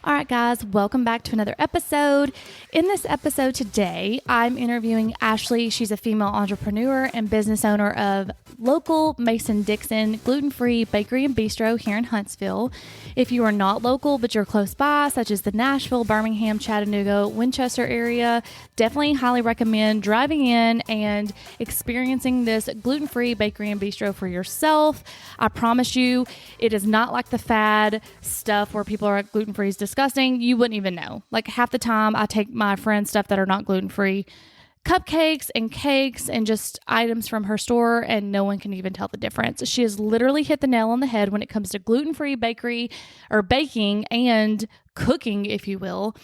All right, guys, welcome back to another episode. In this episode today, I'm interviewing Ashley. She's a female entrepreneur and business owner of local Mason Dixon gluten-free bakery and bistro here in Huntsville. If you are not local, but you're close by, such as the Nashville, Birmingham, Chattanooga, Winchester area, definitely highly recommend driving in and experiencing this gluten-free bakery and bistro for yourself. I promise you, it is not like the fad stuff where people are like, gluten-free is disgusting. You wouldn't even know. Like half the time I take my friends stuff that are not gluten-free, cupcakes and cakes and just items from her store, and no one can even tell the difference. She has literally hit the nail on the head when it comes to gluten-free bakery or baking and cooking, if you will.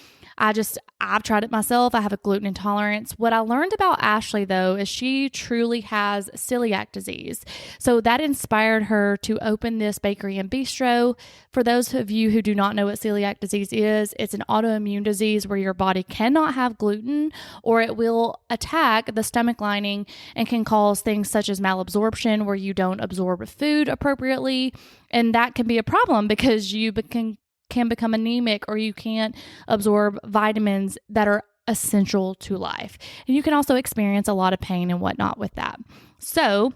I've tried it myself. I have a gluten intolerance. What I learned about Ashley, though, is she truly has celiac disease. So that inspired her to open this bakery and bistro. For those of you who do not know what celiac disease is, it's an autoimmune disease where your body cannot have gluten or it will attack the stomach lining and can cause things such as malabsorption where you don't absorb food appropriately. And that can be a problem because you can become anemic or you can't absorb vitamins that are essential to life. And you can also experience a lot of pain and whatnot with that. So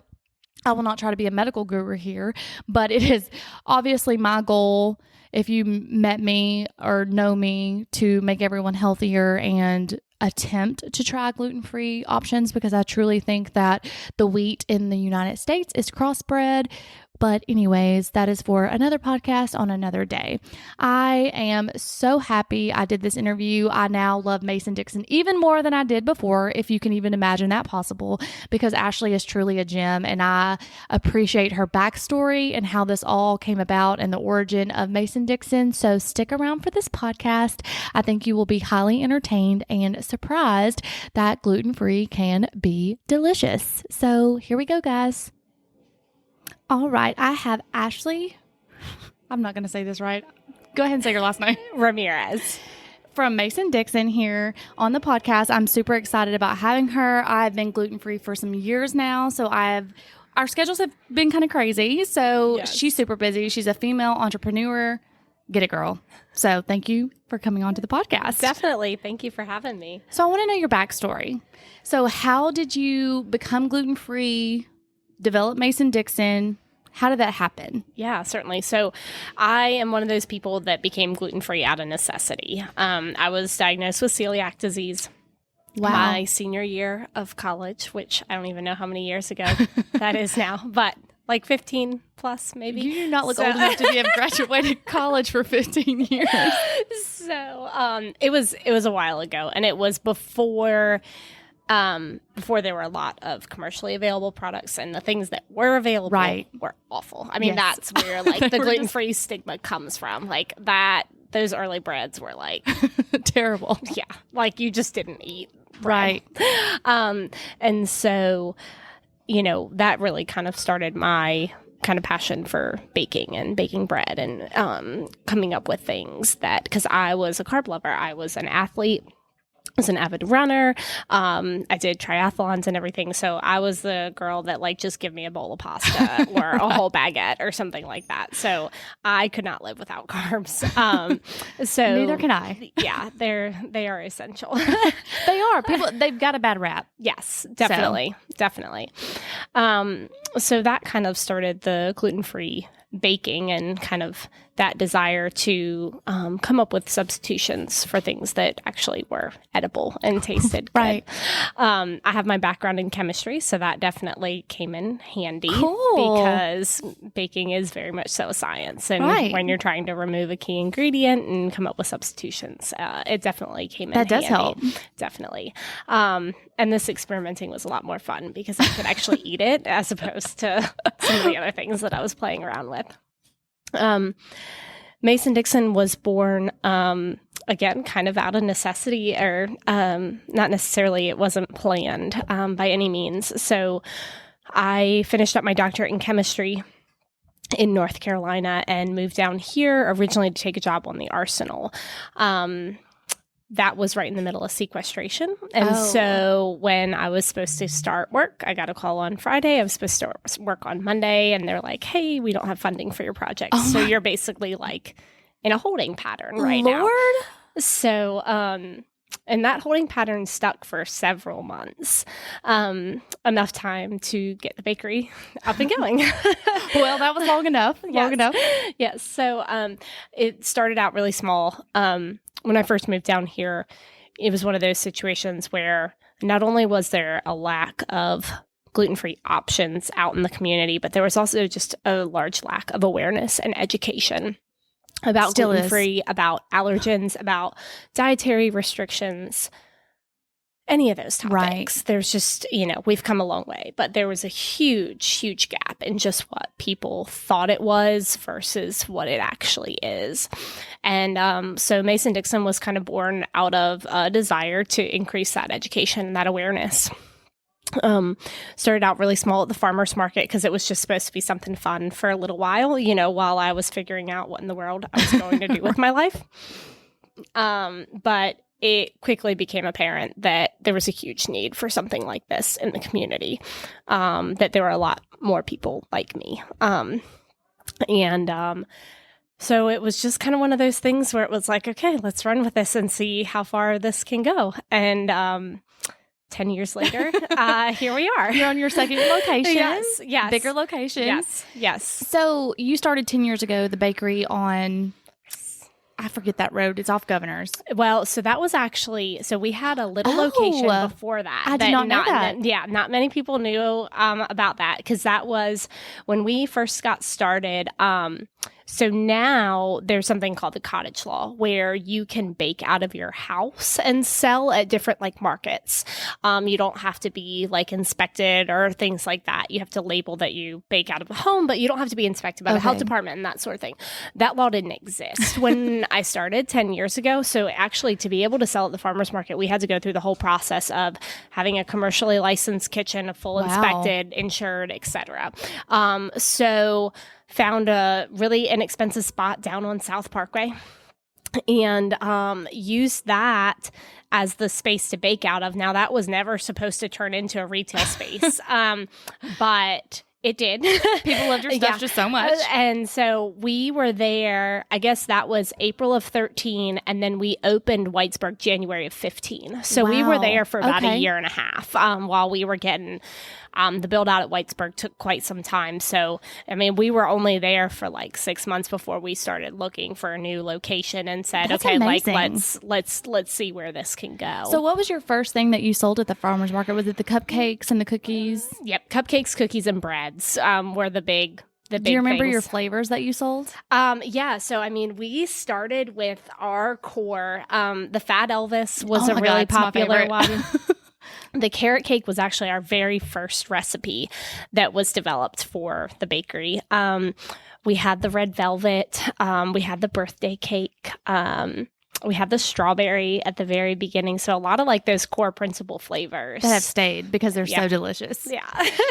I will not try to be a medical guru here, but it is obviously my goal, if you met me or know me, to make everyone healthier and attempt to try gluten-free options, because I truly think that the wheat in the United States is crossbred. But anyways, that is for another podcast on another day. I am so happy I did this interview. I now love Mason Dixon even more than I did before, if you can even imagine that possible, because Ashley is truly a gem and I appreciate her backstory and how this all came about and the origin of Mason Dixon. So stick around for this podcast. I think you will be highly entertained and surprised that gluten-free can be delicious. So here we go, guys. All right, I have Ashley. I'm not going to say this right. Go ahead and say your last name. Ramirez. From Mason Dixon here on the podcast. I'm super excited about having her. I've been gluten-free for some years now, so our schedules have been kind of crazy. So yes. She's super busy. She's a female entrepreneur. Get it, girl. So thank you for coming on to the podcast. Definitely. Thank you for having me. So I want to know your backstory. So how did you become gluten-free, develop Mason Dixon? How did that happen? Yeah, certainly. So I am one of those people that became gluten-free out of necessity. I was diagnosed with celiac disease my senior year of college, which I don't even know how many years ago that is now, but like 15 plus maybe. You do not look old enough to have graduated college for 15 years. So it was a while ago, and it was before there were a lot of commercially available products, and the things that were available were awful. I mean, yes. That's where like the gluten-free stigma comes from. Like that, those early breads were like terrible. Yeah. Like you just didn't eat bread. Right. And so, that really kind of started my kind of passion for baking and baking bread and, coming up with things that, because I was a carb lover, I was an athlete. I was an avid runner. I did triathlons and everything. So I was the girl that just give me a bowl of pasta or a whole baguette or something like that. So I could not live without carbs. So neither can I. Yeah, they are essential. They are. They've got a bad rap. Yes, definitely. Definitely. So that kind of started the gluten-free baking and kind of that desire to come up with substitutions for things that actually were edible and tasted good. Right. I have my background in chemistry, so that definitely came in handy. Cool. Because baking is very much so a science. And when you're trying to remove a key ingredient and come up with substitutions, it definitely came in handy. That does help. Definitely. And this experimenting was a lot more fun because I could actually eat it as opposed to some of the other things that I was playing around with. Mason Dixon was born, again, kind of out of necessity, or not necessarily, it wasn't planned by any means. So I finished up my doctorate in chemistry in North Carolina and moved down here originally to take a job on the Arsenal. That was right in the middle of sequestration. And so when I was supposed to start work, I got a call on Friday. I was supposed to start work on Monday. And they're like, hey, we don't have funding for your project. So you're basically in a holding pattern right now. So, and that holding pattern stuck for several months, enough time to get the bakery up and going. Well, that was long enough. Yes. So it started out really small. When I first moved down here, it was one of those situations where not only was there a lack of gluten-free options out in the community, but there was also just a large lack of awareness and education about gluten-free, about allergens, about dietary restrictions, any of those topics. Right. There's just, we've come a long way, but there was a huge, huge gap in just what people thought it was versus what it actually is. And so Mason Dixon was kind of born out of a desire to increase that education and that awareness. Started out really small at the farmer's market because it was just supposed to be something fun for a little while, while I was figuring out what in the world I was going to do with my life. But it quickly became apparent that there was a huge need for something like this in the community, that there were a lot more people like me. So it was just kind of one of those things where it was like, okay, let's run with this and see how far this can go. And 10 years later, here we are. You're on your second location. Yes. Bigger location. Yes. So you started 10 years ago, the bakery on, I forget that road. It's off Governor's. Well, so that was actually, so we had a little location before that. I did not know that. Yeah, not many people knew about that because that was when we first got started. So now there's something called the cottage law where you can bake out of your house and sell at different markets. You don't have to be inspected or things like that. You have to label that you bake out of the home, but you don't have to be inspected by the health department and that sort of thing. That law didn't exist when I started 10 years ago. So actually to be able to sell at the farmer's market, we had to go through the whole process of having a commercially licensed kitchen, a full inspected, insured, etc. So found a really inexpensive spot down on South Parkway and used that as the space to bake out of. Now, that was never supposed to turn into a retail space, but it did. People loved your stuff just so much. And so we were there, I guess that was April of 13, and then we opened Whitesburg January of 15. So we were there for about a year and a half while we were getting... the build out at Whitesburg took quite some time. So, I mean, we were only there for 6 months before we started looking for a new location and said, That's okay, amazing. let's see where this can go. So what was your first thing that you sold at the farmer's market? Was it the cupcakes and the cookies? Yep. Cupcakes, cookies, and breads were the big Do you remember your flavors that you sold? Yeah. So, I mean, we started with our core. The Fat Elvis was a really popular one. The carrot cake was actually our very first recipe that was developed for the bakery. We had the red velvet. We had the birthday cake. We had the strawberry at the very beginning. So a lot of those core principal flavors. That have stayed because they're so delicious. Yeah.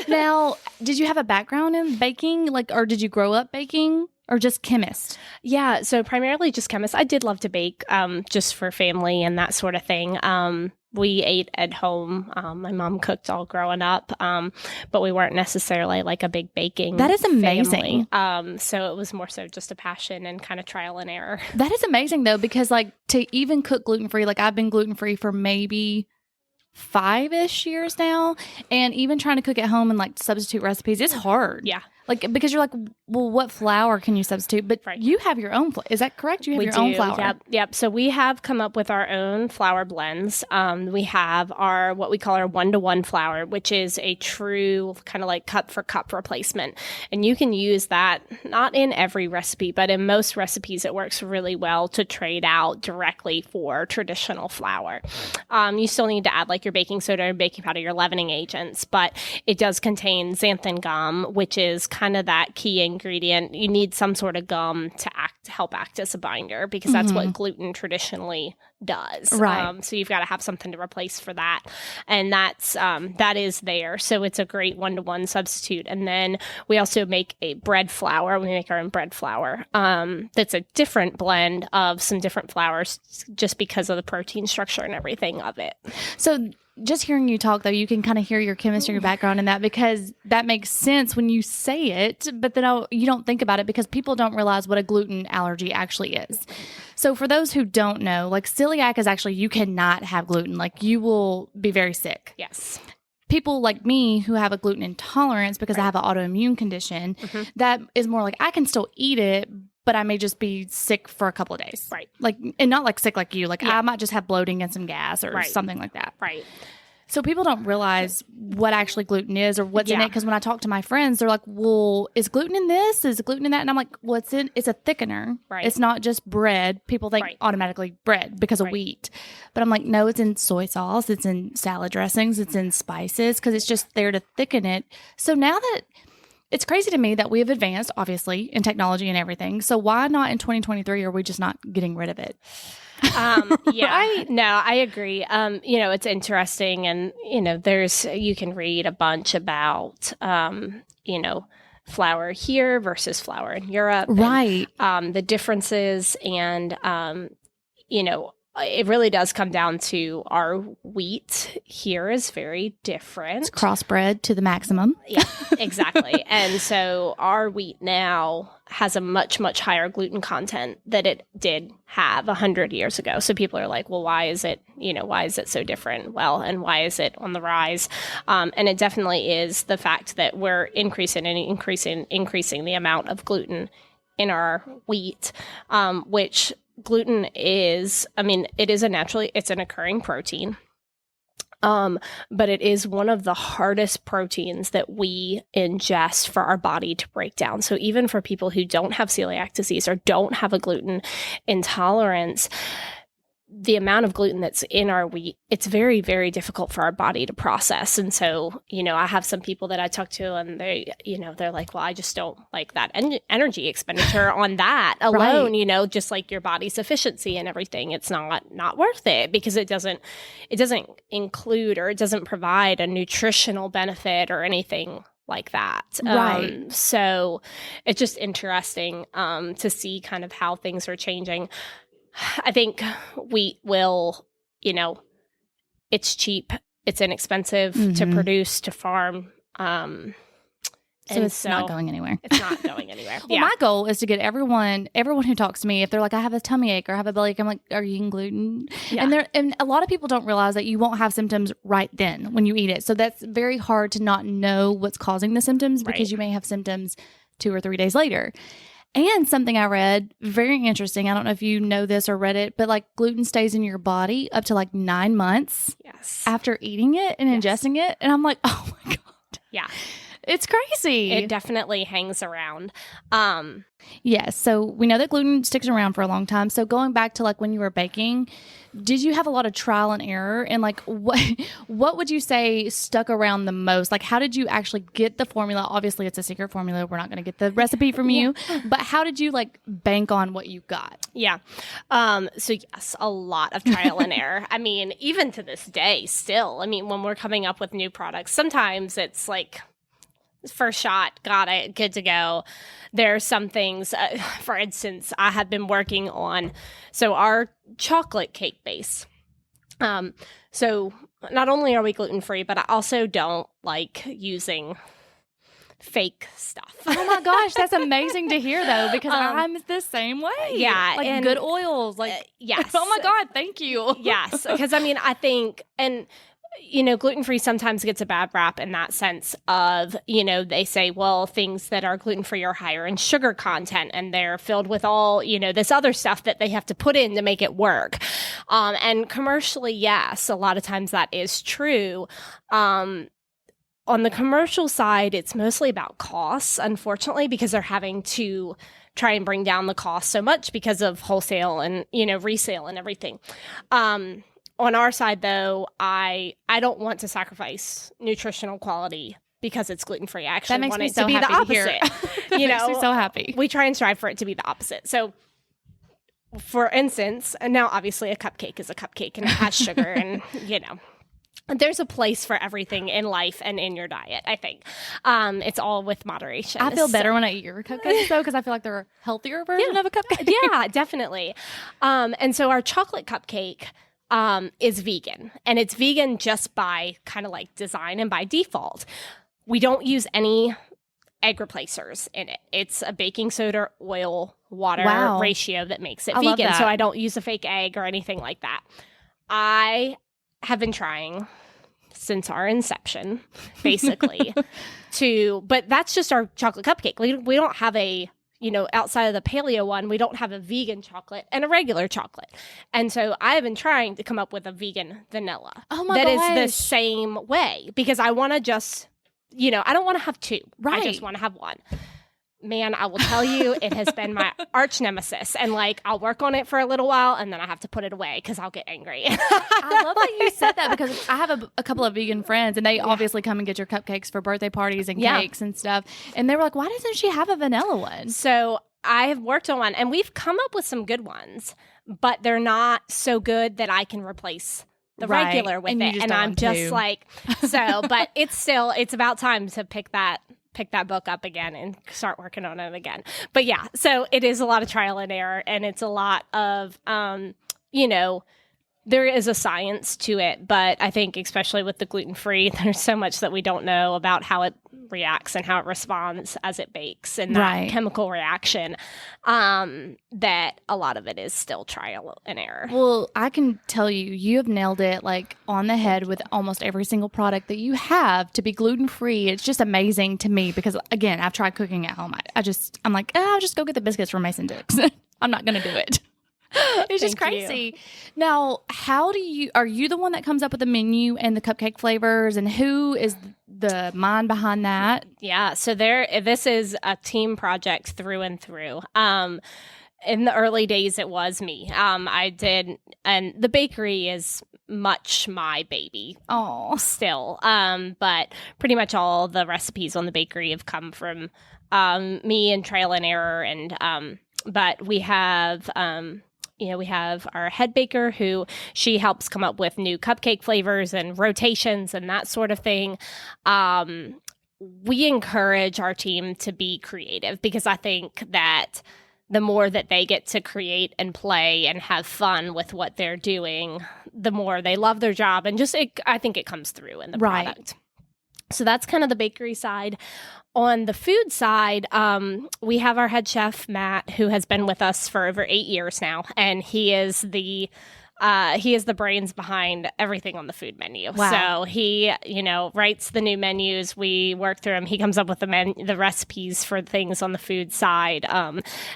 Now, did you have a background in baking? Or did you grow up baking? Or just chemist? Yeah. So primarily just chemist. I did love to bake just for family and that sort of thing. We ate at home. My mom cooked all growing up, but we weren't necessarily a big baking That is amazing. family. So it was more so just a passion and kind of trial and error. That is amazing, though, because to even cook gluten-free, I've been gluten-free for maybe 5-ish years now, and even trying to cook at home and substitute recipes, it's hard. Yeah. Because you're well, what flour can you substitute? But you have your own. Is that correct? You have your own flour. Yep. So we have come up with our own flour blends. We have what we call our 1-to-1 flour, which is a true kind of cup for cup replacement. And you can use that not in every recipe, but in most recipes, it works really well to trade out directly for traditional flour. You still need to add your baking soda and baking powder, your leavening agents, but it does contain xanthan gum, which is kind of that key ingredient. You need some sort of gum to help act as a binder because that's what gluten traditionally does. Right. So you've got to have something to replace for that. And that is there. So it's a great 1-to-1 substitute. And then we also make a bread flour. We make our own bread flour. That's a different blend of some different flours just because of the protein structure and everything of it. So just hearing you talk, though, you can kind of hear your chemistry, your background in that, because that makes sense when you say it, but then you don't think about it because people don't realize what a gluten allergy actually is. So for those who don't know, like celiac is actually, you cannot have gluten. Like you will be very sick. Yes. People like me who have a gluten intolerance because I have an autoimmune condition, that is more like I can still eat it, but I may just be sick for a couple of days. Right. Like, and not like sick like you. Like I might just have bloating and some gas or something like that. Right. So people don't realize what actually gluten is or what's in it. Because when I talk to my friends, they're like, well, is gluten in this? Is gluten in that? And I'm like, well, it's a thickener. Right. It's not just bread. People think automatically bread because of wheat. But I'm like, no, it's in soy sauce. It's in salad dressings. It's in spices because it's just there to thicken it. So now that it's crazy to me that we have advanced, obviously, in technology and everything. So why not in 2023 are we just not getting rid of it? Right? No, I agree. It's interesting, and you can read a bunch about flour here versus flour in Europe, right? And, the differences, and it really does come down to our wheat here is very different. It's crossbred to the maximum. Yeah, exactly. And so our wheat now has a much, much higher gluten content than it did have 100 years ago. So people are like, well, why is it so different? Well, and why is it on the rise? And it definitely is the fact that we're increasing the amount of gluten in our wheat, which gluten is, it's an occurring protein. But it is one of the hardest proteins that we ingest for our body to break down. So even for people who don't have celiac disease or don't have a gluten intolerance, the amount of gluten that's in our wheat, it's very, very difficult for our body to process. And so, I have some people that I talk to and they're like, well, I just don't like that energy expenditure on that alone, just like your body's efficiency and everything. It's not worth it because it doesn't include, or it doesn't provide a nutritional benefit or anything like that. Right. So it's just interesting to see kind of how things are changing. I think wheat will, it's cheap, it's inexpensive to produce, to farm. So it's not going anywhere. It's not going anywhere. Well, my goal is to get everyone who talks to me, if they're like, I have a tummy ache or I have a bellyache, I'm like, are you eating gluten? Yeah. And a lot of people don't realize that you won't have symptoms right then when you eat it. So that's very hard to not know what's causing the symptoms because you may have symptoms 2 or 3 days later. And something I read, very interesting, I don't know if you know this or read it, but like gluten stays in your body up to like 9 months after eating it and ingesting it. And I'm like, oh my God. Yeah. It's crazy. It definitely hangs around. Yes. So we know that gluten sticks around for a long time. So going back to like when you were baking, did you have a lot of trial and error? And like what would you say stuck around the most? Like how did you actually get the formula? Obviously it's a secret formula. We're not going to get the recipe from you. But how did you like bank on what you got? Yeah. So yes, a lot of trial and error. I mean, even to this day still, when we're coming up with new products, sometimes it's like, first shot, got it, good to go. There are some things, for instance, I have been working on, so our chocolate cake base. So not only are we gluten-free, but I also don't like using fake stuff. Oh my gosh, that's amazing to hear though, because I'm the same way. Yeah. Like and, good oils. Like, yes. Oh my God, thank you. Yes. Because I think, and gluten-free sometimes gets a bad rap in that sense of, they say, well, things that are gluten-free are higher in sugar content and they're filled with all, this other stuff that they have to put in to make it work. And commercially, yes, a lot of times that is true. On the commercial side, it's mostly about costs, unfortunately, because they're having to try and bring down the cost so much because of wholesale and, resale and everything. On our side, though, I don't want to sacrifice nutritional quality because it's gluten-free. I actually want it to be the opposite. That makes me so happy. We try and strive for it to be the opposite. So, for instance, and now obviously a cupcake is a cupcake and it has sugar and, there's a place for everything in life and in your diet, I think. It's all with moderation. I feel better when I eat your cupcakes, though, because I feel like they're a healthier version of a cupcake. Yeah, definitely. And so our chocolate cupcake, is vegan. And it's vegan just by kind of like design and by default. We don't use any egg replacers in it. It's a baking soda, oil, water ratio that makes it vegan. So I don't use a fake egg or anything like that. I have been trying since our inception, basically, but that's just our chocolate cupcake. We don't have a, outside of the paleo one, we don't have a vegan chocolate and a regular chocolate. And so I have been trying to come up with a vegan vanilla that is the same way, because I want to just, I don't want to have two. Right. I just want to have one. Man, I will tell you, it has been my arch nemesis. And I'll work on it for a little while and then I have to put it away because I'll get angry. I love that you said that, because I have a couple of vegan friends and they obviously come and get your cupcakes for birthday parties and cakes and stuff. And they were like, why doesn't she have a vanilla one? So I have worked on one and we've come up with some good ones, but they're not so good that I can replace the regular with it. And I'm just but it's about time to pick that book up again and start working on it again. But yeah, so it is a lot of trial and error, and it's a lot of, there is a science to it, but I think especially with the gluten-free, there's so much that we don't know about how it reacts and how it responds as it bakes and that chemical reaction, that a lot of it is still trial and error. Well, I can tell you have nailed it on the head with almost every single product that you have to be gluten-free. It's just amazing to me because, again, I've tried cooking at home. I'm like, I'll just go get the biscuits from Mason Dixon. I'm not going to do it. It's just crazy. Now, are you the one that comes up with the menu and the cupcake flavors, and who is the mind behind that? Yeah, so this is a team project through and through. In the early days, it was me. I did, and the bakery is much my baby. Oh, still. But pretty much all the recipes on the bakery have come from me and trial and error, and but we have. We have our head baker who she helps come up with new cupcake flavors and rotations and that sort of thing. We encourage our team to be creative because I think that the more that they get to create and play and have fun with what they're doing, the more they love their job. And I think it comes through in the product. So that's kind of the bakery side. On the food side, we have our head chef, Matt, who has been with us for over 8 years now, and he is the brains behind everything on the food menu. Wow. So he, writes the new menus. We work through them. He comes up with the recipes for things on the food side.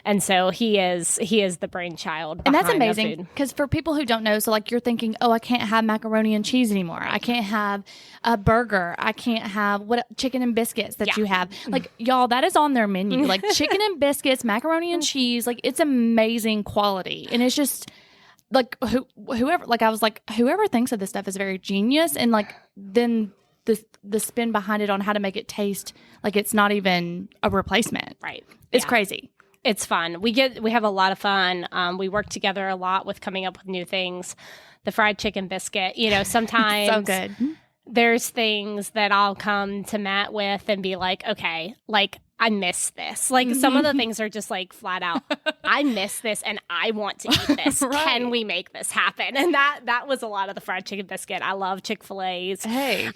And so he is the brainchild. And that's amazing because for people who don't know, so you're thinking, oh, I can't have macaroni and cheese anymore. I can't have a burger. I can't have chicken and biscuits that you have. Y'all, that is on their menu. Chicken and biscuits, macaroni and cheese. It's amazing quality. And it's just whoever thinks of this stuff is very genius, and then the spin behind it on how to make it taste it's not even a replacement. Right. It's crazy. It's fun. We have a lot of fun. We work together a lot with coming up with new things. The fried chicken biscuit, sometimes so good. There's things that I'll come to Matt with and be like, okay, I miss this. Some of the things are just flat out, I miss this and I want to eat this. Can we make this happen? And that was a lot of the fried chicken biscuit. I love Chick-fil-A's. Hey.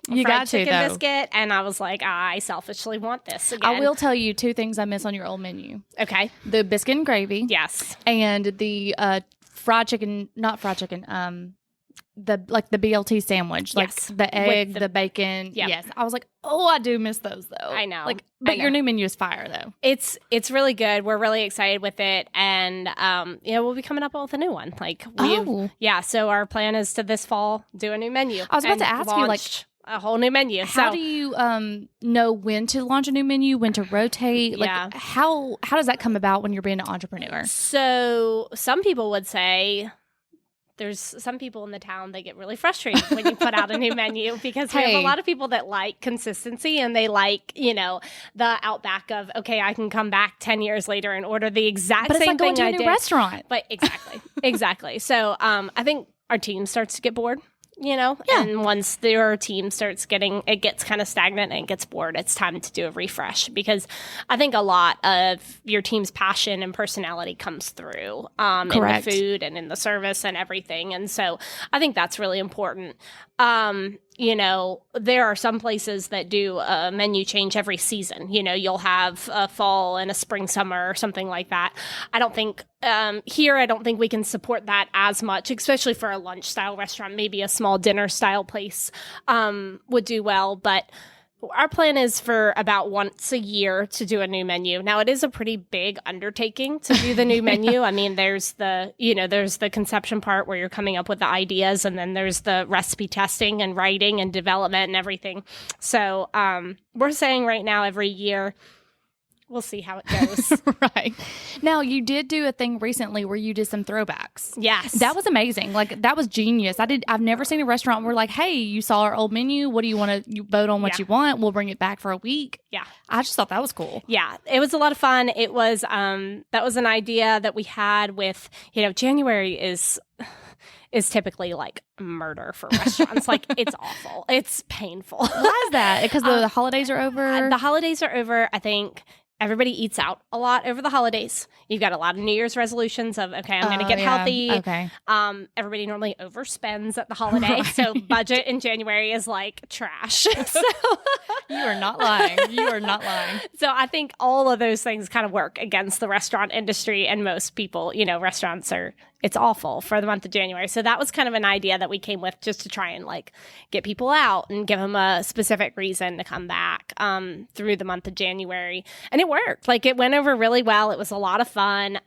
You got chicken biscuit, and I was like, I selfishly want this again. I will tell you 2 things I miss on your old menu. Okay. The biscuit and gravy. Yes. And the fried chicken, not fried chicken, the BLT sandwich, the egg, the bacon. Yep. Yes. I was like, oh, I do miss those though. I know. But your new menu is fire though. It's really good. We're really excited with it. And, we'll be coming up with a new one. So our plan is to this fall do a new menu. I was about to ask you a whole new menu. How do you know when to launch a new menu, when to rotate? How does that come about when you're being an entrepreneur? So some people would say there's some people in the town, they get really frustrated when you put out a new menu because we have a lot of people that like consistency and they like, the outback of, okay, I can come back 10 years later and order the exact same thing I did. But it's like going to a new restaurant. But exactly. So I think our team starts to get bored and once your team gets kind of stagnant and it gets bored, it's time to do a refresh, because I think a lot of your team's passion and personality comes through in the food and in the service and everything. And so I think that's really important. There are some places that do a menu change every season. You'll have a fall and a spring, summer, or something like that. I don't think we can support that as much, especially for a lunch style restaurant. Maybe a small dinner style place would do well, but our plan is for about once a year to do a new menu. Now, it is a pretty big undertaking to do the new menu. I mean, there's the conception part where you're coming up with the ideas, and then there's the recipe testing and writing and development and everything. So we're saying right now every year. We'll see how it goes. Right. Now, you did do a thing recently where you did some throwbacks. Yes. That was amazing. Like, that was genius. I've never seen a restaurant where like, hey, you saw our old menu. What do you want to vote on what you want? We'll bring it back for a week. Yeah. I just thought that was cool. Yeah. It was a lot of fun. It was, that was an idea that we had with, January is typically like murder for restaurants. Like, it's awful. It's painful. Why is that? Because the holidays are over? The holidays are over. I think everybody eats out a lot over the holidays. You've got a lot of New Year's resolutions of, okay, I'm going to get healthy. Okay. Everybody normally overspends at the holiday. Right. So budget in January is like trash. So you are not lying. You are not lying. So I think all of those things kind of work against the restaurant industry, and most people, restaurants it's awful for the month of January. So that was kind of an idea that we came with, just to try and like get people out and give them a specific reason to come back through the month of January. And it worked. Like, it went over really well. It was a lot of fun.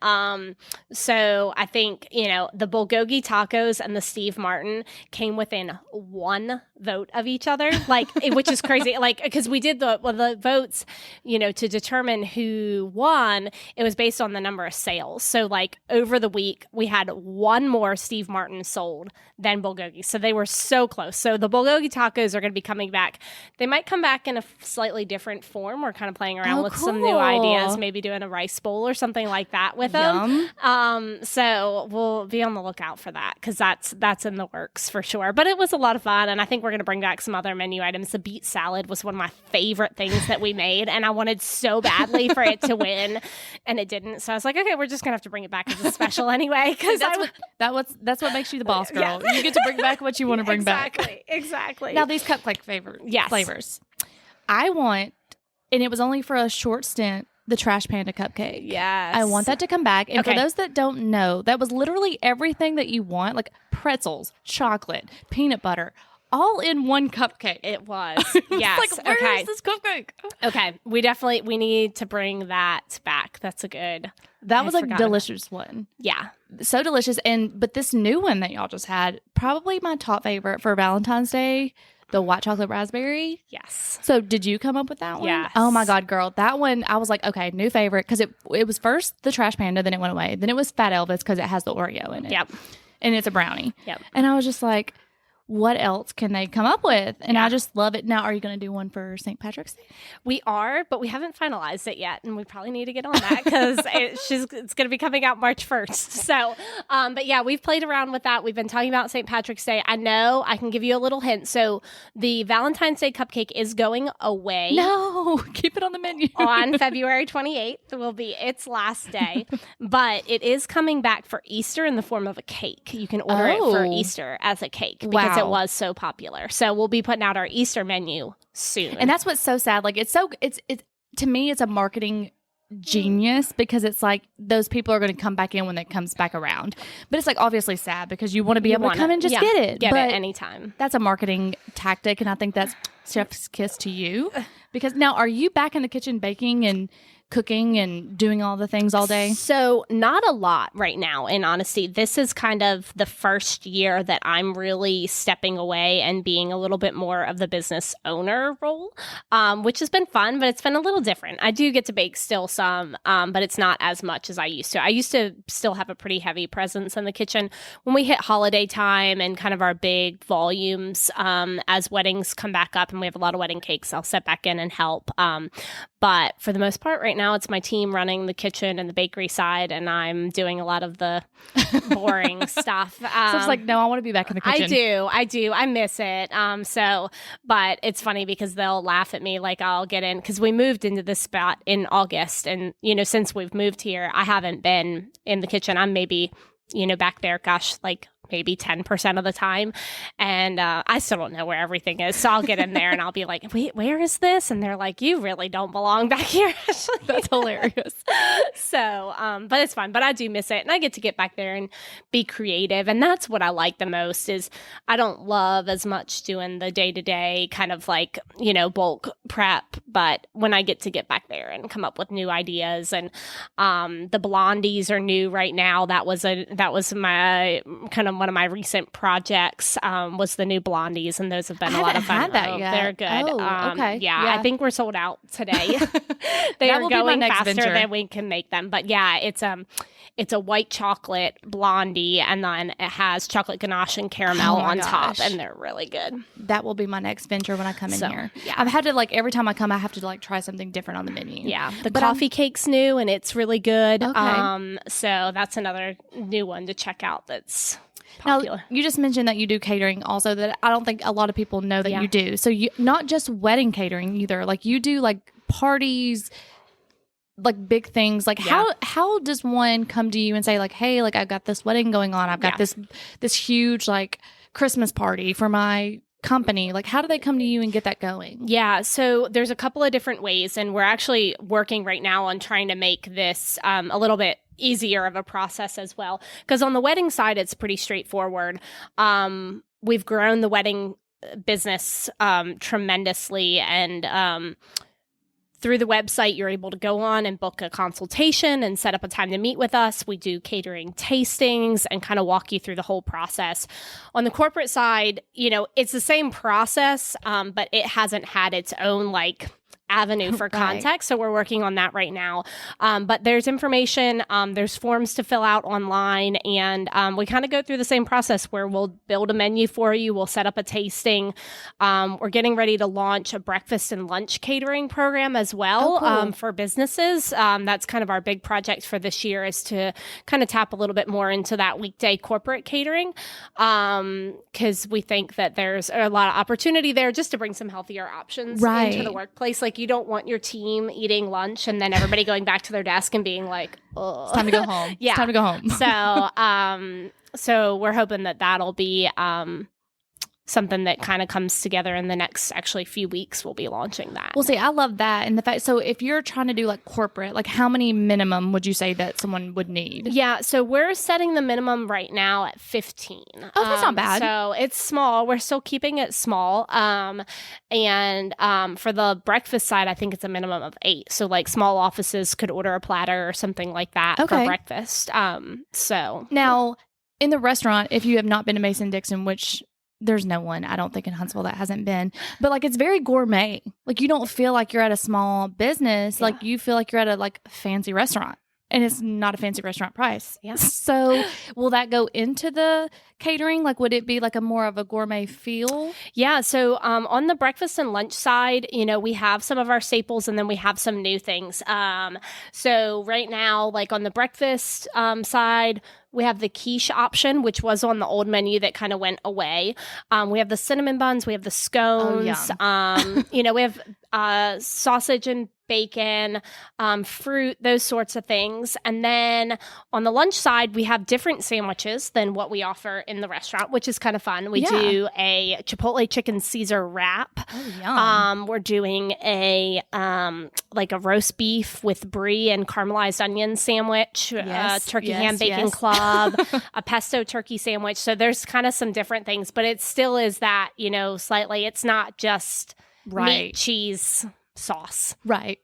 So I think, the bulgogi tacos and the Steve Martin came within one vote of each other, like, which is crazy. Like, because we did the votes, to determine who won. It was based on the number of sales. So like, over the week, we had one more Steve Martin sold than bulgogi. So they were so close. So the bulgogi tacos are going to be coming back. They might come back in a slightly different form. We're kind of playing around with some new ideas, maybe doing a rice bowl or something like that with them. So we'll be on the lookout for that, because that's in the works for sure. But it was a lot of fun, and I think we're going to bring back some other menu items. The beet salad was one of my favorite things that we made, and I wanted so badly for it to win, and it didn't. So I was like, okay, we're just going to have to bring it back as a special anyway, because that's what makes you the boss girl. Yeah. You get to bring back what you want to bring back. Exactly. Now, these cupcake flavors. I want, and it was only for a short stint, the Trash Panda cupcake. Yes. I want that to come back. And for those that don't know, that was literally everything that you want, like pretzels, chocolate, peanut butter, all in one cupcake. It was. Yes. Like, where is this cupcake? Okay. We need to bring that back. That's a good. That was a delicious one. Yeah. So delicious. But this new one that y'all just had, probably my top favorite for Valentine's Day, the white chocolate raspberry. Yes. So did you come up with that one? Yes. Oh my God, girl. That one, I was like, okay, new favorite. Because it was first the Trash Panda, then it went away. Then it was Fat Elvis because it has the Oreo in it. Yep. And it's a brownie. Yep. And I was just like, what else can they come up with? And I just love it. Now, are you going to do one for St. Patrick's Day? We are, but we haven't finalized it yet. And we probably need to get on that, because it's going to be coming out March 1st. So, but yeah, we've played around with that. We've been talking about St. Patrick's Day. I know I can give you a little hint. So the Valentine's Day cupcake is going away. No, keep it on the menu. On February 28th will be its last day. But it is coming back for Easter in the form of a cake. You can order it for Easter as a cake, because it was so popular. So we'll be putting out our Easter menu soon. And that's what's so sad. Like, it's to me, it's a marketing genius, because it's like those people are going to come back in when it comes back around. But it's like obviously sad, because you want to be able to come and just get it. Get it anytime. That's a marketing tactic. And I think that's chef's kiss to you. Because now, are you back in the kitchen baking and cooking and doing all the things all day? So not a lot right now, in honesty. This is kind of the first year that I'm really stepping away and being a little bit more of the business owner role, which has been fun, but it's been a little different. I do get to bake still some, but it's not as much as I used to. I used to still have a pretty heavy presence in the kitchen. When we hit holiday time and kind of our big volumes, as weddings come back up and we have a lot of wedding cakes, I'll step back in and help. But for the most part right now it's my team running the kitchen and the bakery side, and I'm doing a lot of the boring stuff. So it's like, no, I want to be back in the kitchen. I do. I miss it. But it's funny because they'll laugh at me, like I'll get in, because we moved into this spot in August, and, since we've moved here, I haven't been in the kitchen. I'm maybe, back there, like maybe 10% of the time. And I still don't know where everything is. So I'll get in there and I'll be like, wait, where is this? And they're like, you really don't belong back here. That's hilarious. So, but it's fun. But I do miss it. And I get to get back there and be creative. And that's what I like the most is I don't love as much doing the day-to-day kind of like, bulk prep. But when I get to get back there and come up with new ideas, and the blondies are new right now. That was my kind of one of my recent projects was the new blondies, and those have been a lot of fun. Had that yet. They're good. Okay. Yeah, I think we're sold out today. They are going faster than we can make them. But yeah, it's a white chocolate blondie, and then it has chocolate ganache and caramel on top, and they're really good. That will be my next venture when I come in here. Yeah. I've had to every time I come, I have to try something different on the menu. Yeah, the coffee cake's new, and it's really good. Okay. So that's another new one to check out. That's popular. Now, you just mentioned that you do catering also, that I don't think a lot of people know that you do. So you not just wedding catering either. Like you do parties, big things. How does one come to you and say hey, I've got this wedding going on. I've got this huge Christmas party for my company. How do they come to you and get that going? Yeah, so there's a couple of different ways, and we're actually working right now on trying to make this a little bit easier of a process as well. Because on the wedding side, it's pretty straightforward. We've grown the wedding business tremendously, and through the website, you're able to go on and book a consultation and set up a time to meet with us. We do catering tastings and kind of walk you through the whole process. On the corporate side, it's the same process, but it hasn't had its own avenue for contact. So we're working on that right now. But there's information, there's forms to fill out online, and we kind of go through the same process where we'll build a menu for you. We'll set up a tasting. We're getting ready to launch a breakfast and lunch catering program as well for businesses. That's kind of our big project for this year, is to kind of tap a little bit more into that weekday corporate catering, because we think that there's a lot of opportunity there just to bring some healthier options into the workplace. You don't want your team eating lunch and then everybody going back to their desk and being like, oh, it's time to go home. Yeah. It's time to go home. So we're hoping that that'll be something that kind of comes together in the next few weeks. We'll be launching that. Well, see, I love that. And the fact, so if you're trying to do corporate, how many minimum would you say that someone would need? Yeah. So we're setting the minimum right now at 15. Oh, that's not bad. So it's small. We're still keeping it small. And for the breakfast side, I think it's a minimum of 8. So small offices could order a platter or something like that for breakfast. So now in the restaurant, if you have not been to Mason Dixon, which there's no one, I don't think, in Huntsville that hasn't been. But it's very gourmet. You don't feel like you're at a small business. Yeah. You feel like you're at a fancy restaurant. And it's not a fancy restaurant price. Yeah. So will that go into the catering? Would it be a more of a gourmet feel? Yeah. So on the breakfast and lunch side, we have some of our staples, and then we have some new things. So right now, on the breakfast side, we have the quiche option, which was on the old menu that kind of went away. We have the cinnamon buns. We have the scones. We have sausage and bacon, fruit, those sorts of things. And then on the lunch side, we have different sandwiches than what we offer in the restaurant, which is kind of fun. We do a Chipotle chicken Caesar wrap. Oh, yum. We're doing a roast beef with brie and caramelized onion sandwich, turkey ham bacon club, a pesto turkey sandwich. So there's kind of some different things, but it still is that, slightly, it's not just meat, cheese, sauce. Right.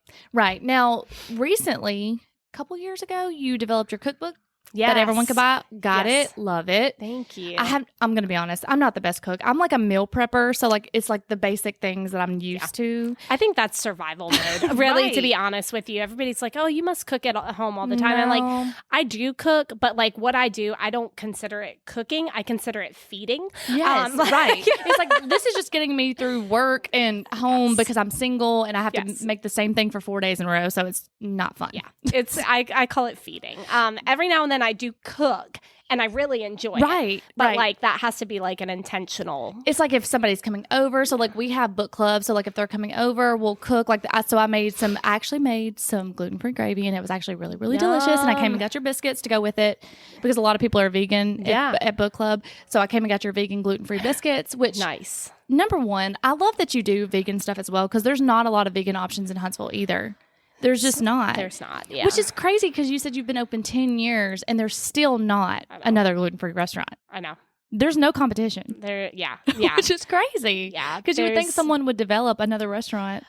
Now, recently, a couple years ago, you developed your cookbook. that everyone could buy. Got Yes. it. Love it. Thank you. I'm going to be honest. I'm not the best cook. I'm like a meal prepper. So like, it's like the basic things that I'm used to. I think that's survival mode, really, to be honest with you. Everybody's like, oh, you must cook at home all the time. And like, I do cook, but like what I do, I don't consider it cooking. I consider it feeding. Yes, right. It's like, this is just getting me through work and home because I'm single and I have to make the same thing for 4 days in a row. So it's not fun. Yeah. It's, I call it feeding. Every now and then I do cook and I really enjoy it. But like that has to be like an intentional. It's like if somebody's coming over. So like we have book clubs. So like if they're coming over, we'll cook. Like so I actually made some gluten-free gravy and it was actually really, really delicious. And I came and got your biscuits to go with it because a lot of people are vegan at book club. So I came and got your vegan gluten-free biscuits, which nice. Number one, I love that you do vegan stuff as well because there's not a lot of vegan options in Huntsville either. There's just not. There's not, yeah. Which is crazy because you said you've been open 10 years and there's still not another gluten-free restaurant. I know. There's no competition. Yeah. Which is crazy. Yeah. Because you would think someone would develop another restaurant.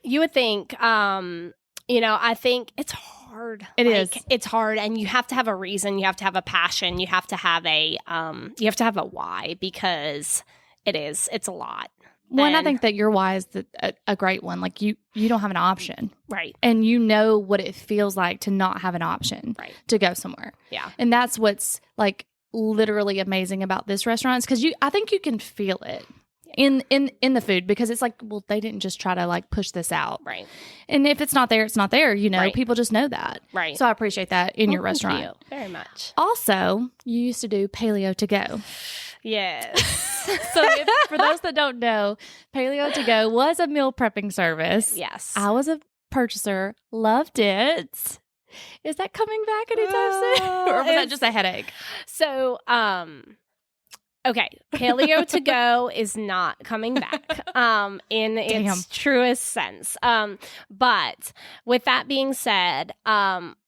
You would think, I think it's hard. It is. It's hard, and you have to have a reason. You have to have a passion. You have to have a why because it's a lot. Well, and I think that your why is a great one. Like you don't have an option. Right. And you know what it feels like to not have an option to go somewhere. Yeah. And that's what's like literally amazing about this restaurant is because I think you can feel it in the food because it's like, well, they didn't just try to like push this out. Right. And if it's not there, it's not there. You know, people just know that. Right. So I appreciate that in your restaurant. Thank you very much. Also, you used to do paleo to go. Yes. So for those that don't know, Paleo to Go was a meal prepping service. Yes. I was a purchaser, loved it. Is that coming back anytime soon? Or was that just a headache? So, okay, Paleo to Go is not coming back in its truest sense. But with that being said,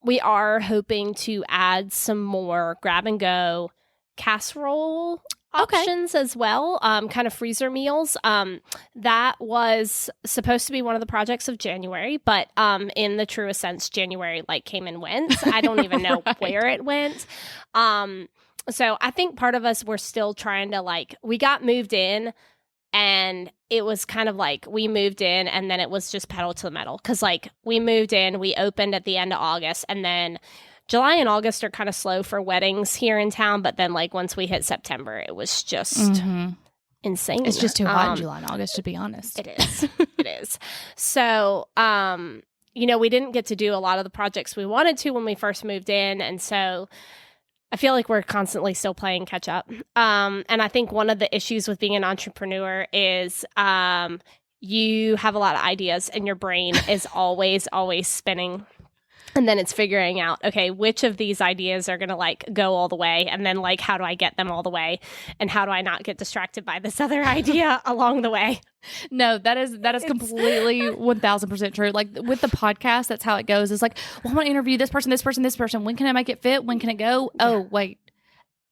we are hoping to add some more grab and go casserole options as well, kind of freezer meals. That was supposed to be one of the projects of January, but in the truest sense, January like came and went. I don't even know where it went. So I think part of us were still trying to like, we got moved in and it was kind of like we moved in and then it was just pedal to the metal. Cause like we moved in, we opened at the end of August and then July and August are kind of slow for weddings here in town. But then like once we hit September, it was just insane. It's just too hot in July and August, to be honest. It is. It is. So, we didn't get to do a lot of the projects we wanted to when we first moved in. And so I feel like we're constantly still playing catch up. And I think one of the issues with being an entrepreneur is you have a lot of ideas and your brain is always spinning. And then it's figuring out, okay, which of these ideas are going to like go all the way? And then like, how do I get them all the way? And how do I not get distracted by this other idea along the way? No, that is completely 1000% true. Like with the podcast, that's how it goes. It's like, well, I want to interview this person, this person, this person. When can I make it fit? When can it go? Yeah. Oh, wait.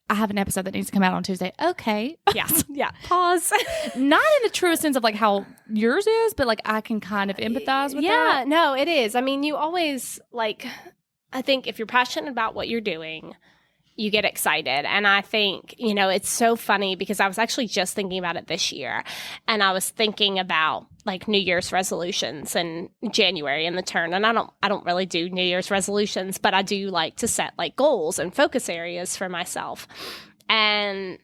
I have an episode that needs to come out on Tuesday. Okay. Yeah. Yeah. Pause. Not in the truest sense of like how yours is, but like I can kind of empathize with that. Yeah, no, it is. I mean, you always like, I think if you're passionate about what you're doing, you get excited. And I think, it's so funny because I was actually just thinking about it this year. And I was thinking about like New Year's resolutions and January in the turn. And I don't really do New Year's resolutions, but I do like to set like goals and focus areas for myself. And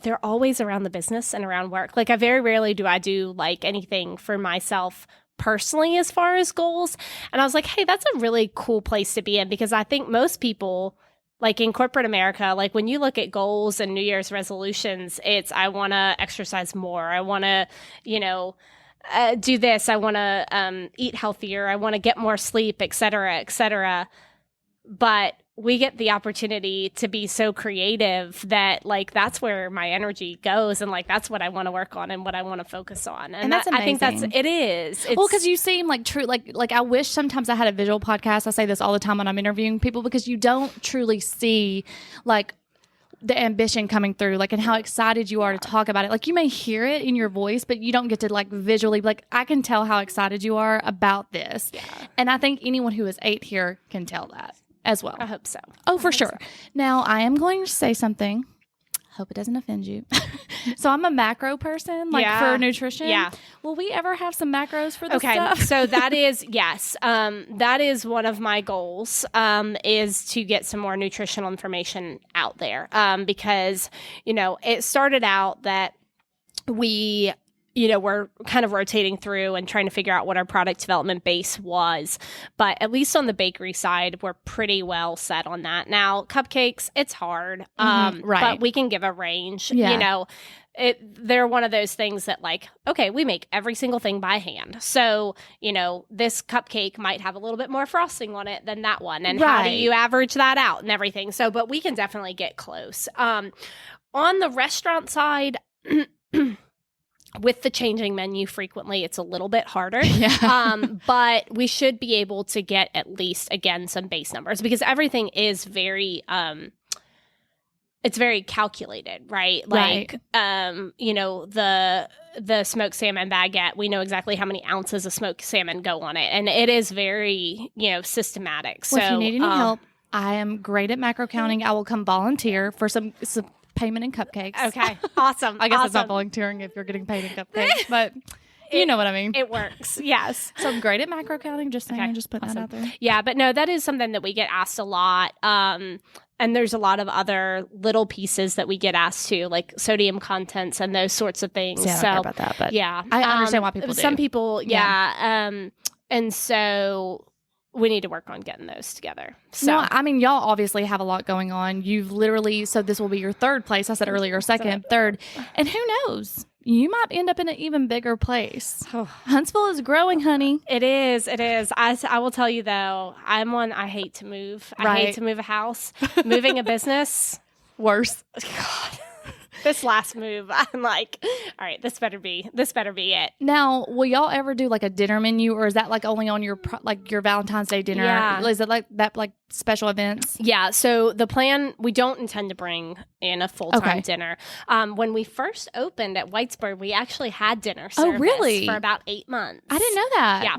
they're always around the business and around work. Like I very rarely do I do like anything for myself personally as far as goals. And I was like, hey, that's a really cool place to be in because I think most people like in corporate America, like when you look at goals and New Year's resolutions, it's I want to exercise more. I want to, do this. I want to eat healthier. I want to get more sleep, et cetera, et cetera. But we get the opportunity to be so creative that like that's where my energy goes and like that's what I want to work on and what I want to focus on. And that's amazing. I think it is. Well, because you seem like true, like I wish sometimes I had a visual podcast. I say this all the time when I'm interviewing people because you don't truly see like the ambition coming through, like, and how excited you are to talk about it. Like you may hear it in your voice, but you don't get to like visually, like I can tell how excited you are about this. Yeah. And I think anyone who is 8 here can tell that. as well. I hope so. Oh, for sure. So. Now, I am going to say something. Hope it doesn't offend you. So I'm a macro person, for nutrition. Yeah. Will we ever have some macros for this stuff? So that is, yes. That is one of my goals, is to get some more nutritional information out there. Because, it started out that we we're kind of rotating through and trying to figure out what our product development base was. But at least on the bakery side, we're pretty well set on that. Now, cupcakes, it's hard. Right. But we can give a range. Yeah. They're one of those things that we make every single thing by hand. So, this cupcake might have a little bit more frosting on it than that one. And how do you average that out and everything? So, but we can definitely get close. On the restaurant side, with the changing menu frequently, it's a little bit harder. Yeah. But we should be able to get at least, again, some base numbers because everything is very, it's very calculated, right? The smoked salmon baguette, we know exactly how many ounces of smoked salmon go on it. And it is very, systematic. Well, if you need any help, I am great at macro counting. I will come volunteer for some payment in cupcakes. Okay. Awesome. I guess it's not volunteering if you're getting paid in cupcakes, but you know what I mean. It works. Yes. So I'm great at macro counting, just saying, just putting that out there. Yeah, but no, that is something that we get asked a lot. And there's a lot of other little pieces that we get asked to, like sodium contents and those sorts of things. Yeah, I don't care about that, but yeah. I understand why people do. Some people, and so we need to work on getting those together. So, no, I mean, y'all obviously have a lot going on. You've literally, so this will be your third place. I said earlier, second, third. And who knows? You might end up in an even bigger place. Huntsville is growing, honey. It is. It is. I will tell you, though, I hate to move. I hate to move a house. Moving a business. Worse. God. This last move, I'm like, all right, this better be it. Now, will y'all ever do like a dinner menu, or is that like only on your Valentine's Day dinner? Yeah. Is it like that, like special events? Yeah. So the plan, we don't intend to bring in a full-time dinner. When we first opened at Whitesburg, we actually had dinner service for about 8 months. I didn't know that. Yeah.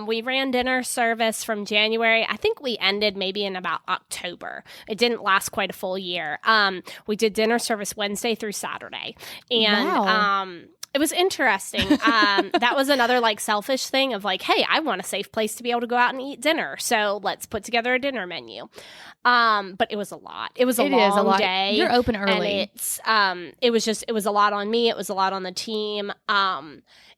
We ran dinner service from January. I think we ended maybe in about October. It didn't last quite a full year. We did dinner service Wednesday through Saturday. And it was interesting. That was another selfish thing of hey, I want a safe place to be able to go out and eat dinner. So let's put together a dinner menu. But it was a lot. It was a long day. You're open early. And it was a lot on me. It was a lot on the team.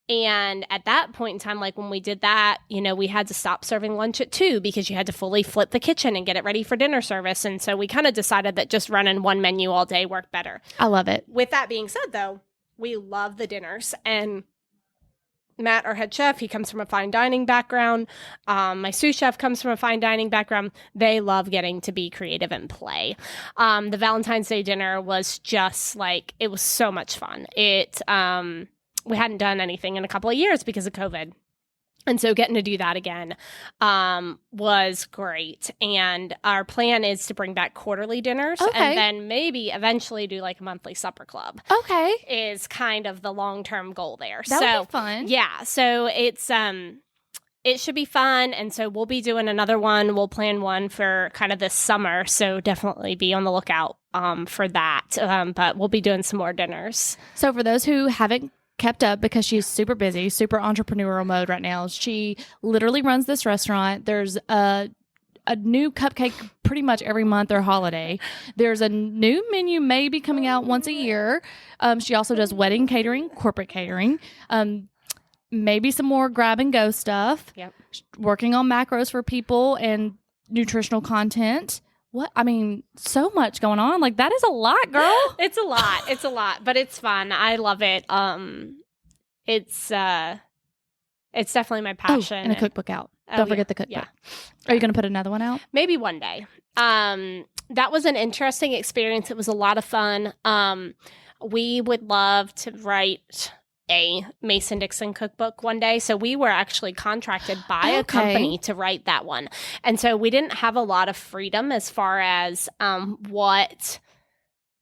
And at that point in time, when we did that, we had to stop serving lunch at 2 because you had to fully flip the kitchen and get it ready for dinner service. And so we kind of decided that just running one menu all day worked better. I love it. With that being said, though, we love the dinners. And Matt, our head chef, he comes from a fine dining background. My sous chef comes from a fine dining background. They love getting to be creative and play. The Valentine's Day dinner was just it was so much fun. We hadn't done anything in a couple of years because of COVID. And so getting to do that again was great. And our plan is to bring back quarterly dinners and then maybe eventually do a monthly supper club. Okay. Is kind of the long-term goal there. That would be fun. Yeah. So it's it should be fun. And so we'll be doing another one. We'll plan one for kind of this summer. So definitely be on the lookout for that. But we'll be doing some more dinners. So for those who haven't kept up, because she's super busy, super entrepreneurial mode right now. She literally runs this restaurant. There's a new cupcake pretty much every month or holiday. There's a new menu maybe coming out once a year. She also does wedding catering, corporate catering, maybe some more grab and go stuff. Yep. Working on macros for people and nutritional content. So much going on. That is a lot, girl. It's a lot. It's a lot, but it's fun. I love it. It's definitely my passion. And a cookbook out. Don't forget the cookbook. Yeah. Are you going to put another one out? Maybe one day. That was an interesting experience. It was a lot of fun. We would love to write a Mason Dixon cookbook one day. So we were actually contracted by a company to write that one. And so we didn't have a lot of freedom as far as what,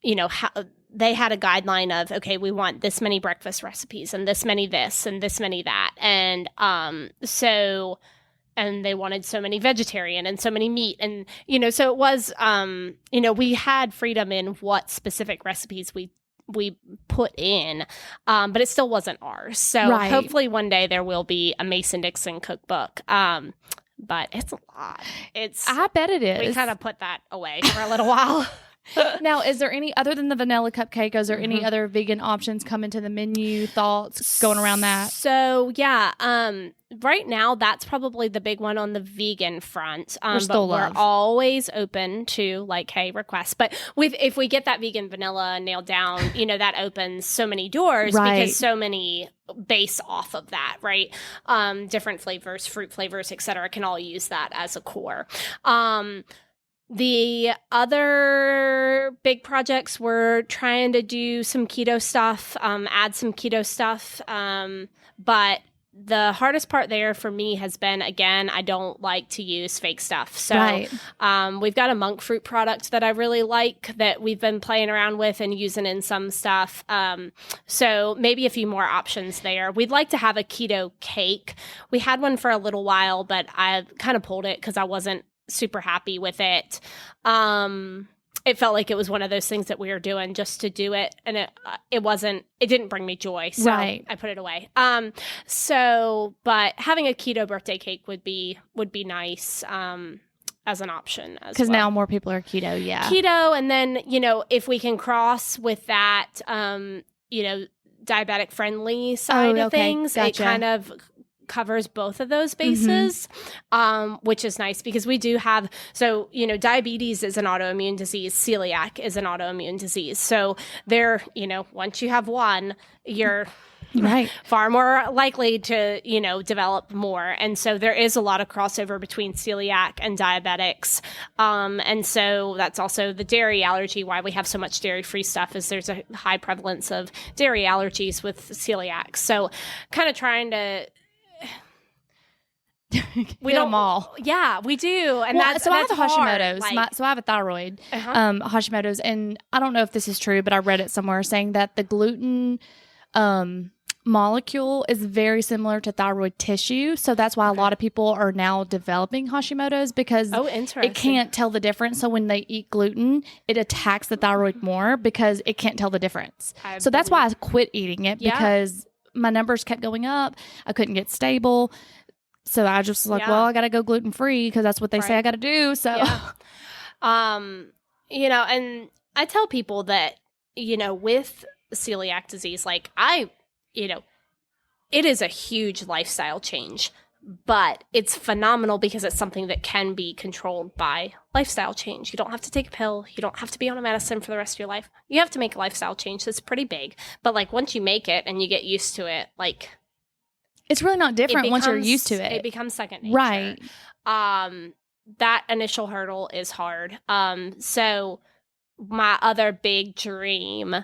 how they had a guideline of, okay, we want this many breakfast recipes and this many this and this many that. And so and they wanted so many vegetarian and so many meat. And, you know, so it was, you know, we had freedom in what specific recipes we put in, but it still wasn't ours. So hopefully one day there will be a Mason Dixon cookbook. But it's a lot. I bet it is. We kind of put that away for a little while. Now, is there any, other than the vanilla cupcake, is there any other vegan options coming to the menu? Thoughts going around that? So, yeah, right now, that's probably the big one on the vegan front. We're always open to, like, hey, requests. But if we get that vegan vanilla nailed down, you know, that opens so many doors because so many base off of that, right? Different flavors, fruit flavors, et cetera, can all use that as a core. The other big projects, we're trying to do some keto stuff, add some keto stuff. But the hardest part there for me has been, again, I don't like to use fake stuff. So we've got a monk fruit product that I really like that we've been playing around with and using in some stuff. So maybe a few more options there. We'd like to have a keto cake. We had one for a little while, but I kind of pulled it because I wasn't super happy with it. It felt like it was one of those things that we were doing just to do it, and it didn't bring me joy, so I put it away. But having a keto birthday cake would be nice as an option as well. Because now more people are keto, keto, and then, you know, if we can cross with that, you know, diabetic friendly side of things, it kind of covers both of those bases, which is nice because we do have, so, you know, diabetes is an autoimmune disease, celiac is an autoimmune disease. So there, you know, once you have one, you're far more likely to, you know, develop more. And so there is a lot of crossover between celiac and diabetics. And so that's also the dairy allergy, why we have so much dairy-free stuff is there's a high prevalence of dairy allergies with celiac. So kind of trying to, we don't them all. Yeah, we do. And I have Hashimoto's. So I have a thyroid, Hashimoto's. And I don't know if this is true, but I read it somewhere saying that the gluten molecule is very similar to thyroid tissue. So that's why a lot of people are now developing Hashimoto's because it can't tell the difference. So when they eat gluten, it attacks the thyroid more because it can't tell the difference. So that's why I quit eating it because my numbers kept going up. I couldn't get stable. So I just was like, well, I got to go gluten free because that's what they say I got to do. So, you know, and I tell people that, you know, with celiac disease, like you know, it is a huge lifestyle change, but it's phenomenal because it's something that can be controlled by lifestyle change. You don't have to take a pill. You don't have to be on a medicine for the rest of your life. You have to make a lifestyle change that's pretty big. But like once you make it and you get used to it, like, it's really not different once you're used to it. It becomes second nature. Right. That initial hurdle is hard. So my other big dream,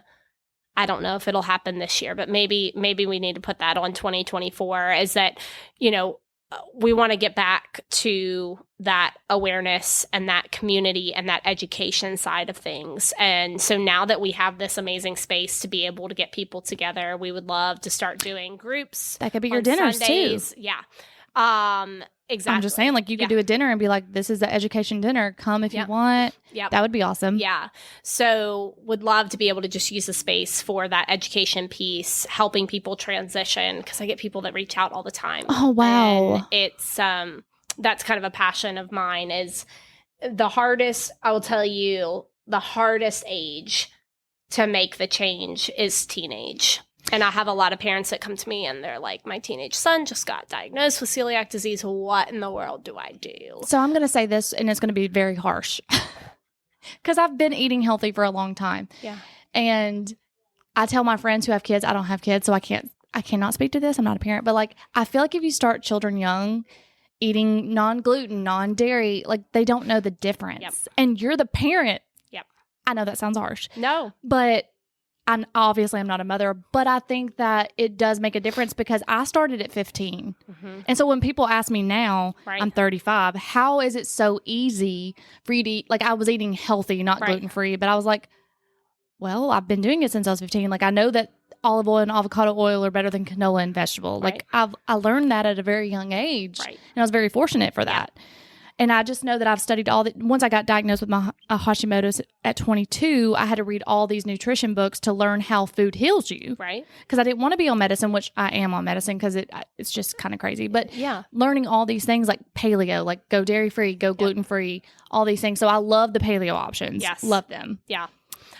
I don't know if it'll happen this year, but maybe we need to put that on 2024, is that, you know, we want to get back to that awareness and that community and that education side of things. And so now that we have this amazing space to be able to get people together, we would love to start doing groups. That could be your dinners Sundays. too. Yeah. Exactly. I'm just saying, like, you could do a dinner and be like, this is the education dinner. Come if you want. That would be awesome. Yeah. So would love to be able to just use the space for that education piece, helping people transition, because I get people that reach out all the time. Oh, wow. And it's, that's kind of a passion of mine, is the hardest, I will tell you, the hardest age to make the change is teenage. And I have a lot of parents that come to me and they're like, my teenage son just got diagnosed with celiac disease. What in the world do I do? So I'm going to say this, and it's going to be very harsh, because I've been eating healthy for a long time. Yeah. And I tell my friends who have kids, I don't have kids, so I cannot speak to this. I'm not a parent, but like, I feel like if you start children young eating non-gluten, non-dairy, like they don't know the difference. And you're the parent. I know that sounds harsh. No. But I'm not a mother, but I think that it does make a difference because I started at 15. And so when people ask me now, I'm 35, how is it so easy for you to eat? Like, I was eating healthy, not gluten-free, but I was like, well, I've been doing it since I was 15. Like, I know that olive oil and avocado oil are better than canola and vegetable. Right. Like I learned that at a very young age, Right. and I was very fortunate for that. And I just know that I've studied once I got diagnosed with my Hashimoto's at 22, I had to read all these nutrition books to learn how food heals you. Right. Because I didn't want to be on medicine, which I am on medicine because it's just kind of crazy. But learning all these things like paleo, like go dairy-free, go gluten-free, all these things. So I love the paleo options. Yes. Love them. Yeah.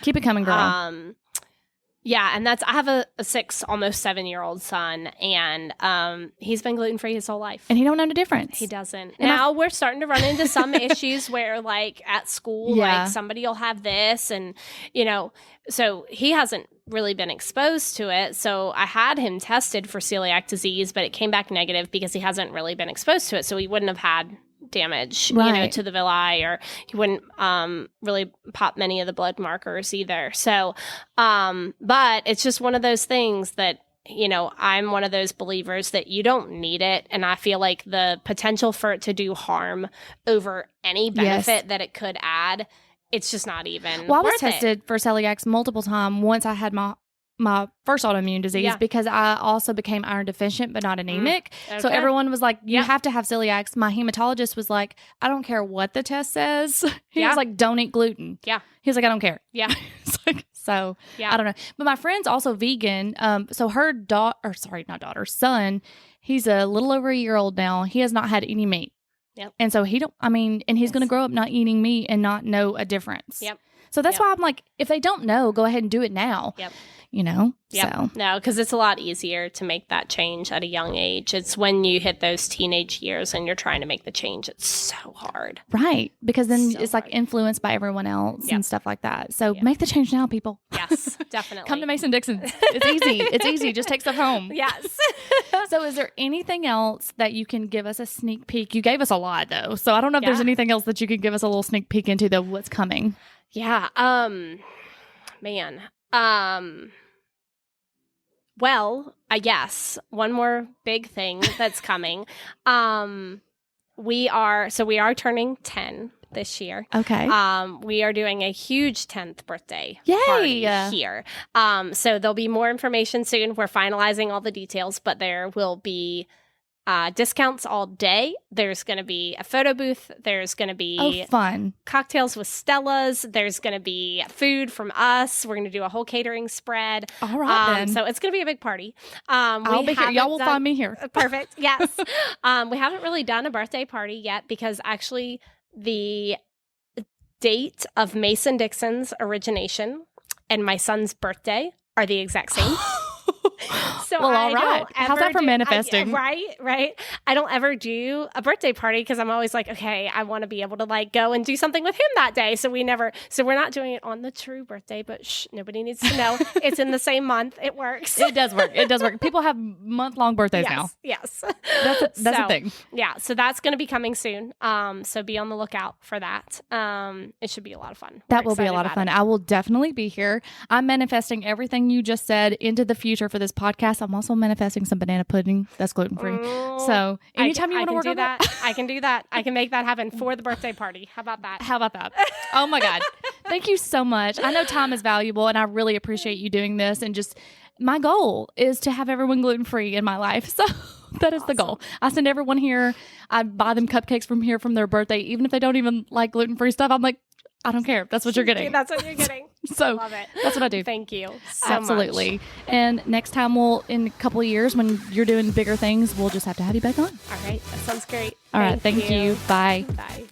Keep it coming, girl. Yeah, and I have a 6, almost 7-year-old son, and he's been gluten-free his whole life. And he don't know the difference. He doesn't. Now we're starting to run into some issues where, like, at school, like, somebody will have this, and, you know, so he hasn't really been exposed to it. So I had him tested for celiac disease, but it came back negative because he hasn't really been exposed to it, so he wouldn't have had damage, you know, to the villi, or he wouldn't really pop many of the blood markers either. So, but it's just one of those things that, you know, I'm one of those believers that you don't need it. And I feel like the potential for it to do harm over any benefit that it could add, it's just not even Well, I was worth tested for celiac multiple times once I had my first autoimmune disease because I also became iron deficient but not anemic. So everyone was like, you have to have celiac. My hematologist was like, I don't care what the test says. He was like, don't eat gluten. Yeah. He was like, I don't care. Yeah. It's like, so I don't know. But my friend's also vegan. So her son, he's a little over a year old now. He has not had any meat. Yep. And so and he's going to grow up not eating meat and not know a difference. Yep. So that's why I'm like, if they don't know, go ahead and do it now. Yep. You know? Yeah. So. No, because it's a lot easier to make that change at a young age. It's when you hit those teenage years and you're trying to make the change. It's so hard. Right. Because then So it's like hard. influenced by everyone else and stuff like that. So make the change now, people. Yes, definitely. Come to Mason Dixon. It's easy. It's easy. Just take stuff home. Yes. So is there anything else that you can give us a sneak peek? You gave us a lot though. So I don't know if there's anything else that you could give us a little sneak peek into what's coming. Yeah. Man. Well, yes, one more big thing that's coming. We are turning 10 this year. Okay. We are doing a huge 10th birthday Yay! party here. So there'll be more information soon. We're finalizing all the details, but there will be discounts all day. There's going to be a photo booth. There's going to be fun cocktails with Stella's. There's going to be food from us. We're going to do a whole catering spread. All right, then. So it's going to be a big party. I'll be here. Y'all will find me here. Perfect. Yes. We haven't really done a birthday party yet because actually the date of Mason Dixon's origination and my son's birthday are the exact same. So well, all right. How's that for manifesting? Right. I don't ever do a birthday party because I'm always like, okay, I want to be able to like go and do something with him that day. So we're not doing it on the true birthday, but nobody needs to know. It's in the same month. It works. It does work. People have month-long birthdays now. Yes. That's a thing. Yeah. So that's going to be coming soon. So be on the lookout for that. It should be a lot of fun. That will be a lot of fun. I will definitely be here. I'm manifesting everything you just said into the future for this podcast. I'm also manifesting some banana pudding that's gluten-free. So anytime you want to work on that, I can do that. I can make that happen for the birthday party. How about that? Oh my God. Thank you so much. I know time is valuable and I really appreciate you doing this. And just my goal is to have everyone gluten-free in my life. So that is the goal. I send everyone here. I buy them cupcakes from here from their birthday. Even if they don't even like gluten-free stuff, I'm like, I don't care. That's what you're getting. That's what you're getting. So love it. That's what I do. Thank you so Absolutely. much. And next time in a couple of years when you're doing bigger things, we'll just have to have you back on. All right. That sounds great. All right. Thank you. Bye. Bye.